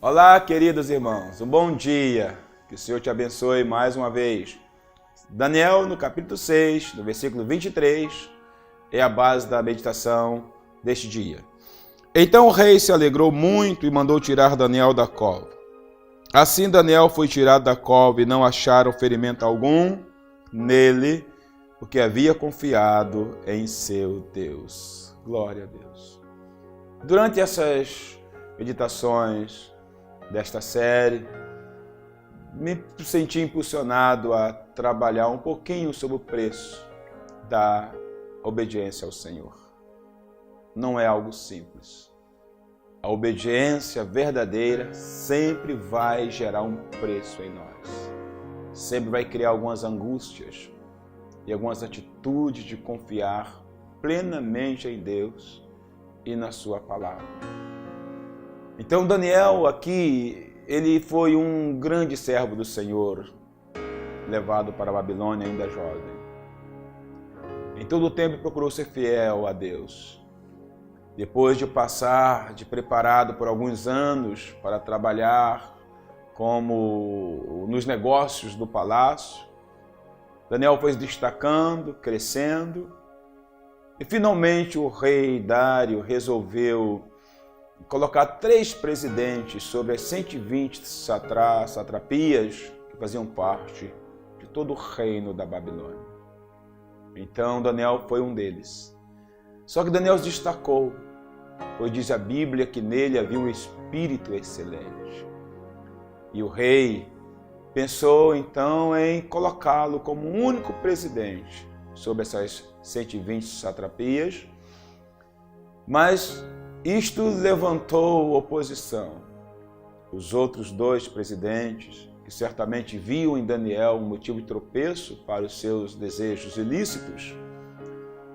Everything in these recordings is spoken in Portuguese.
Olá, queridos irmãos, um bom dia, que o Senhor te abençoe mais uma vez. Daniel, no capítulo 6, no versículo 23, é a base da meditação deste dia. Então o rei se alegrou muito e mandou tirar Daniel da cova. Assim Daniel foi tirado da cova e não acharam ferimento algum nele, porque havia confiado em seu Deus. Glória a Deus. Durante essas meditações desta série, me senti impulsionado a trabalhar um pouquinho sobre o preço da obediência ao Senhor. Não é algo simples. A obediência verdadeira sempre vai gerar um preço em nós. Sempre vai criar algumas angústias e algumas atitudes de confiar plenamente em Deus e na sua palavra. Então Daniel aqui, ele foi um grande servo do Senhor, levado para a Babilônia ainda jovem. Em todo o tempo procurou ser fiel a Deus. Depois de passar de preparado por alguns anos para trabalhar como nos negócios do palácio, Daniel foi se destacando, crescendo, e finalmente o rei Dário resolveu colocar 3 presidentes sobre as 120 satrapias que faziam parte de todo o reino da Babilônia. Então Daniel foi um deles. Só que Daniel se destacou, pois diz a Bíblia que nele havia um espírito excelente. E o rei pensou então em colocá-lo como o único presidente sobre essas 120 satrapias, mas isto levantou oposição. Os outros 2 presidentes, que certamente viam em Daniel um motivo de tropeço para os seus desejos ilícitos,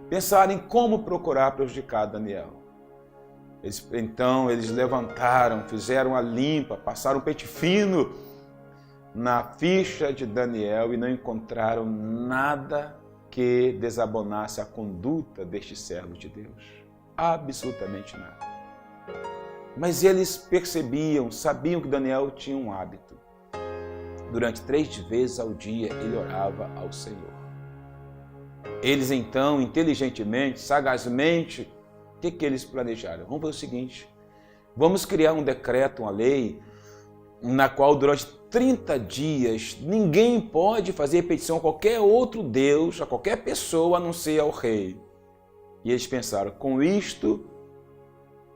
pensaram em como procurar prejudicar Daniel. Então eles levantaram, fizeram a limpa, passaram um pente fino na ficha de Daniel e não encontraram nada que desabonasse a conduta deste servo de Deus. Absolutamente nada. Mas eles percebiam, sabiam que Daniel tinha um hábito. Durante 3 vezes ao dia ele orava ao Senhor. Eles então, inteligentemente, sagazmente, o que eles planejaram? Vamos fazer o seguinte, vamos criar um decreto, uma lei, na qual durante 30 dias ninguém pode fazer petição a qualquer outro Deus, a qualquer pessoa, a não ser ao rei. E eles pensaram, com isto,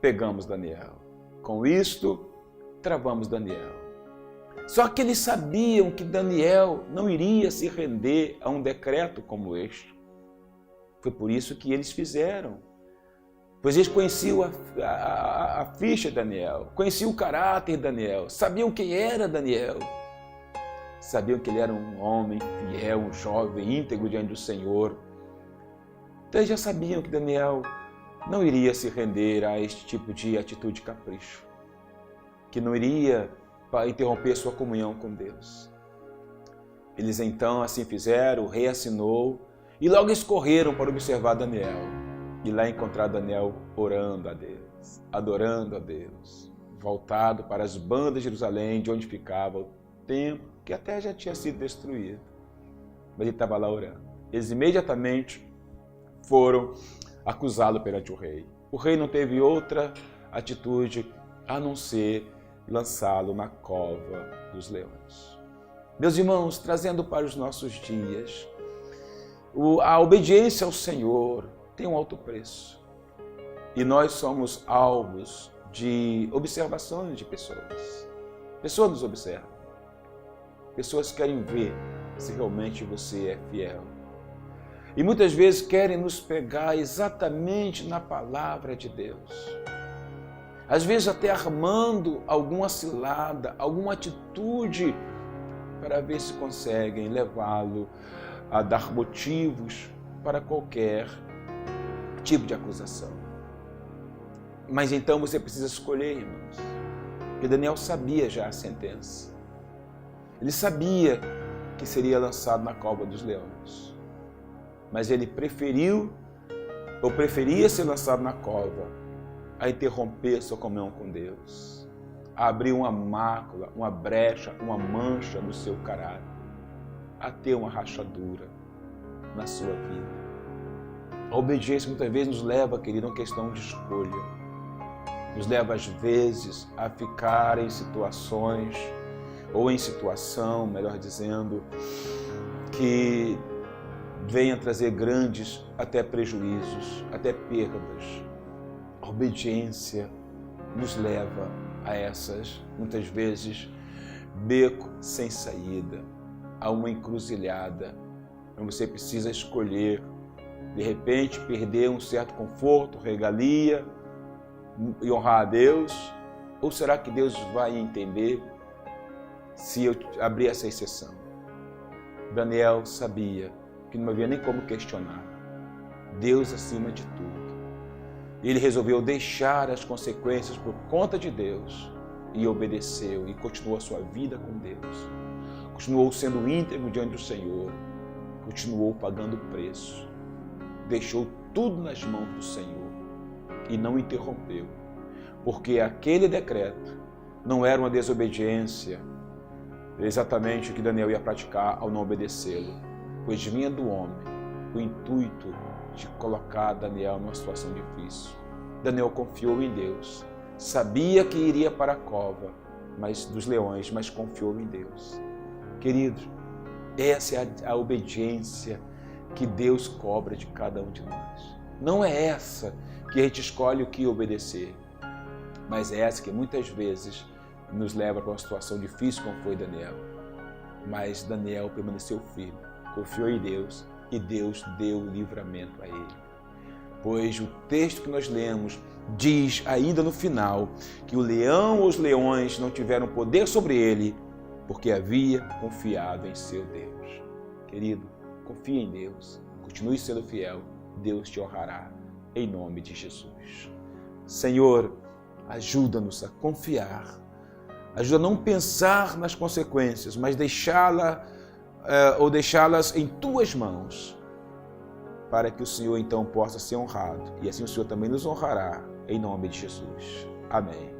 pegamos Daniel. Com isto, travamos Daniel. Só que eles sabiam que Daniel não iria se render a um decreto como este. Foi por isso que eles fizeram. Pois eles conheciam a ficha de Daniel, conheciam o caráter de Daniel, sabiam quem era Daniel. Sabiam que ele era um homem fiel, um jovem íntegro diante do Senhor. Então eles já sabiam que Daniel não iria se render a este tipo de atitude de capricho, que não iria interromper sua comunhão com Deus. Eles então assim fizeram, o rei assinou e logo escorreram para observar Daniel. E lá encontrar Daniel orando a Deus, adorando a Deus, voltado para as bandas de Jerusalém, de onde ficava o templo, que até já tinha sido destruído. Mas ele estava lá orando. Eles imediatamente foram acusá-lo perante o rei. O rei não teve outra atitude a não ser lançá-lo na cova dos leões. Meus irmãos, trazendo para os nossos dias, a obediência ao Senhor tem um alto preço. E nós somos alvos de observações de pessoas. Pessoas nos observam. Pessoas querem ver se realmente você é fiel. E muitas vezes querem nos pegar exatamente na palavra de Deus. Às vezes até armando alguma cilada, alguma atitude para ver se conseguem levá-lo a dar motivos para qualquer tipo de acusação. Mas então você precisa escolher, irmãos. Porque Daniel sabia já a sentença. Ele sabia que seria lançado na cova dos leões. Mas ele preferia ser lançado na cova a interromper sua comunhão com Deus, abrir uma mácula, uma brecha, uma mancha no seu caráter, a ter uma rachadura na sua vida. A obediência muitas vezes nos leva, querido, a uma questão de escolha. Nos leva às vezes a ficar em situações, ou em situação, melhor dizendo, que venha trazer grandes até prejuízos, até perdas. A obediência nos leva a essas, muitas vezes, beco sem saída, a uma encruzilhada, onde você precisa escolher, de repente, perder um certo conforto, regalia e honrar a Deus, ou será que Deus vai entender se eu abrir essa exceção? Daniel sabia que não havia nem como questionar. Deus acima de tudo. Ele resolveu deixar as consequências por conta de Deus e obedeceu e continuou a sua vida com Deus. Continuou sendo íntegro diante do Senhor. Continuou pagando o preço. Deixou tudo nas mãos do Senhor e não interrompeu. Porque aquele decreto não era uma desobediência, exatamente o que Daniel ia praticar ao não obedecê-lo, pois vinha do homem o intuito de colocar Daniel numa situação difícil. Daniel confiou em Deus, sabia que iria para a cova dos leões, mas confiou em Deus. Queridos, essa é a obediência que Deus cobra de cada um de nós. Não é essa que a gente escolhe o que obedecer, mas é essa que muitas vezes nos leva para uma situação difícil, como foi Daniel. Mas Daniel permaneceu firme, confiou em Deus e Deus deu livramento a ele. Pois o texto que nós lemos diz ainda no final que o leão ou os leões não tiveram poder sobre ele porque havia confiado em seu Deus. Querido, confie em Deus, continue sendo fiel, Deus te honrará, em nome de Jesus. Senhor, ajuda-nos a confiar, ajuda a não pensar nas consequências, mas deixá-las em tuas mãos, para que o Senhor então possa ser honrado, e assim o Senhor também nos honrará, em nome de Jesus. Amém.